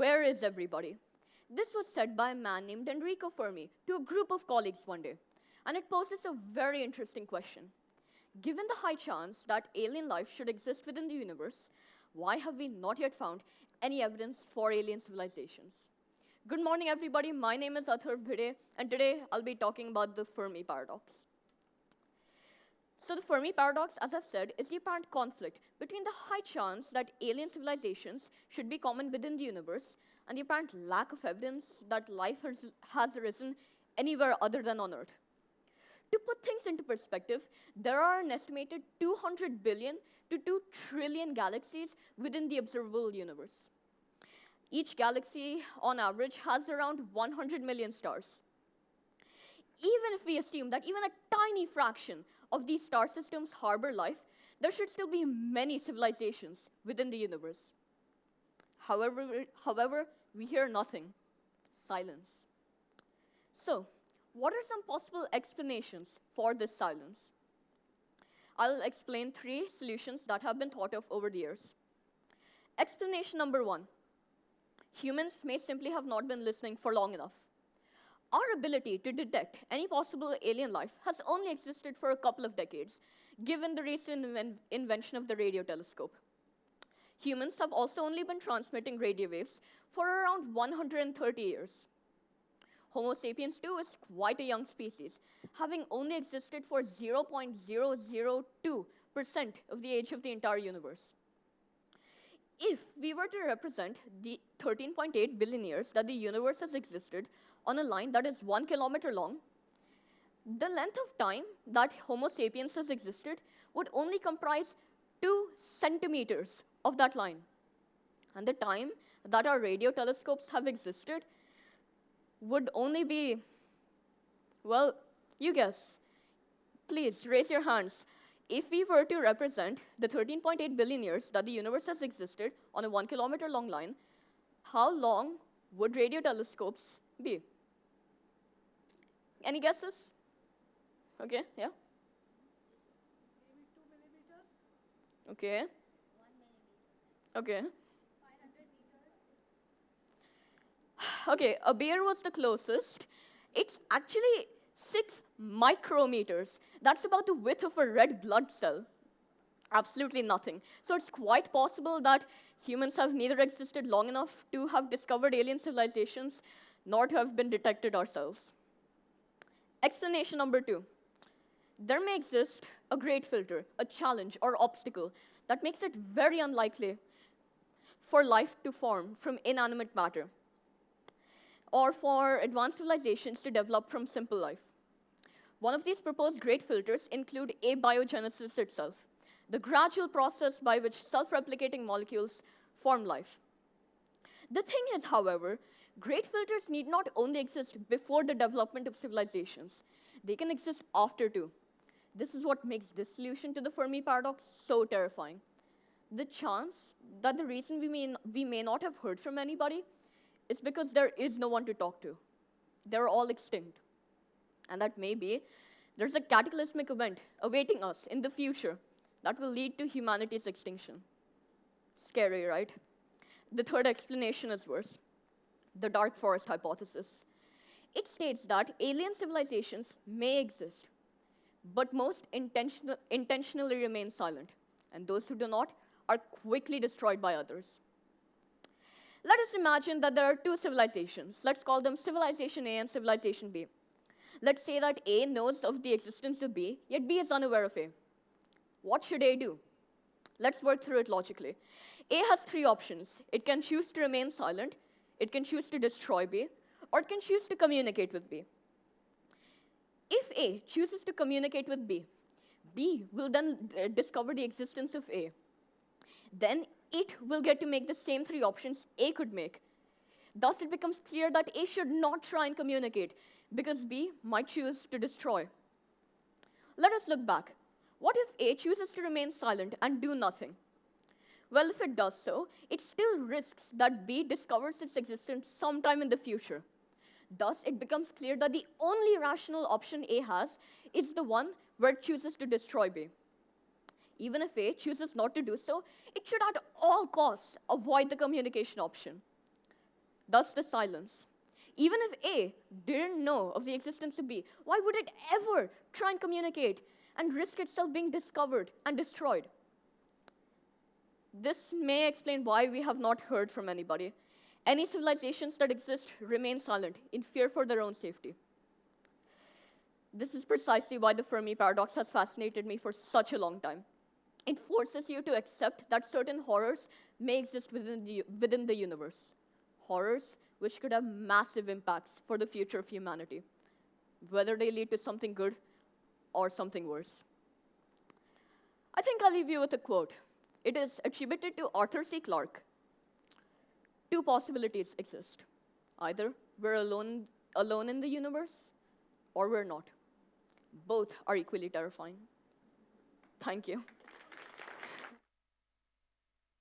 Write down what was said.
Where is everybody? This was said by a man named Enrico Fermi to a group of colleagues one day, and it poses a very interesting question. Given the high chance that alien life should exist within the universe, why have we not yet found any evidence for alien civilizations? Good morning, everybody. My name is Atharva Bhide, and today I'll be talking about the Fermi paradox. So the Fermi paradox, as I've said, is the apparent conflict between the high chance that alien civilizations should be common within the universe and the apparent lack of evidence that life has arisen anywhere other than on Earth. To put things into perspective, there are an estimated 200 billion to 2 trillion galaxies within the observable universe. Each galaxy, on average, has around 100 million stars. Even if we assume that even a tiny fraction of these star systems harbor life, there should still be many civilizations within the universe. However, we hear nothing. Silence. So, what are some possible explanations for this silence? I'll explain 3 solutions that have been thought of over the years. Explanation number 1. Humans may simply have not been listening for long enough. Our ability to detect any possible alien life has only existed for a couple of decades, given the recent invention of the radio telescope. Humans have also only been transmitting radio waves for around 130 years. Homo sapiens 2 is quite a young species, having only existed for 0.002% of the age of the entire universe. If we were to represent the 13.8 billion years that the universe has existed on a line that is 1 kilometer long, the length of time that Homo sapiens has existed would only comprise 2 centimeters of that line. And the time that our radio telescopes have existed would only be, well, you guess. Please raise your hands. If we were to represent the 13.8 billion years that the universe has existed on a 1 kilometer long line, how long would radio telescopes be? Any guesses? Okay, yeah? Maybe 2 millimeters. Okay. 1 millimeter. Okay. 500 meters. Okay, a bear was the closest. It's actually 6 micrometers. That's about the width of a red blood cell. Absolutely nothing. So it's quite possible that humans have neither existed long enough to have discovered alien civilizations, nor to have been detected ourselves. Explanation number 2. There may exist a great filter, a challenge, or obstacle that makes it very unlikely for life to form from inanimate matter, or for advanced civilizations to develop from simple life. One of these proposed great filters include abiogenesis itself, the gradual process by which self-replicating molecules form life. The thing is, however, great filters need not only exist before the development of civilizations, they can exist after too. This is what makes this solution to the Fermi paradox so terrifying. The chance that the reason we may not have heard from anybody is because there is no one to talk to. They're all extinct. And that maybe there's a cataclysmic event awaiting us in the future that will lead to humanity's extinction. Scary, right? The third explanation is worse. The dark forest hypothesis. It states that alien civilizations may exist, but most intentionally remain silent, and those who do not are quickly destroyed by others. Let us imagine that there are 2 civilizations. Let's call them Civilization A and Civilization B. Let's say that A knows of the existence of B, yet B is unaware of A. What should A do? Let's work through it logically. A has 3 options. It can choose to remain silent, it can choose to destroy B, or it can choose to communicate with B. If A chooses to communicate with B, B will then discover the existence of A. Then it will get to make the same 3 options A could make. Thus, it becomes clear that A should not try and communicate, because B might choose to destroy. Let us look back. What if A chooses to remain silent and do nothing? Well, if it does so, it still risks that B discovers its existence sometime in the future. Thus, it becomes clear that the only rational option A has is the one where it chooses to destroy B. Even if A chooses not to do so, it should at all costs avoid the communication option. thus the silence. Even if A didn't know of the existence of B, why would it ever try and communicate and risk itself being discovered and destroyed? This may explain why we have not heard from anybody. Any civilizations that exist remain silent in fear for their own safety. This is precisely why the Fermi paradox has fascinated me for such a long time. It forces you to accept that certain horrors may exist within the universe. Horrors which could have massive impacts for the future of humanity, whether they lead to something good or something worse. I think I'll leave you with a quote. It is attributed to Arthur C. Clarke. Two possibilities exist. Either we're alone in the universe, or we're not. Both are equally terrifying. Thank you.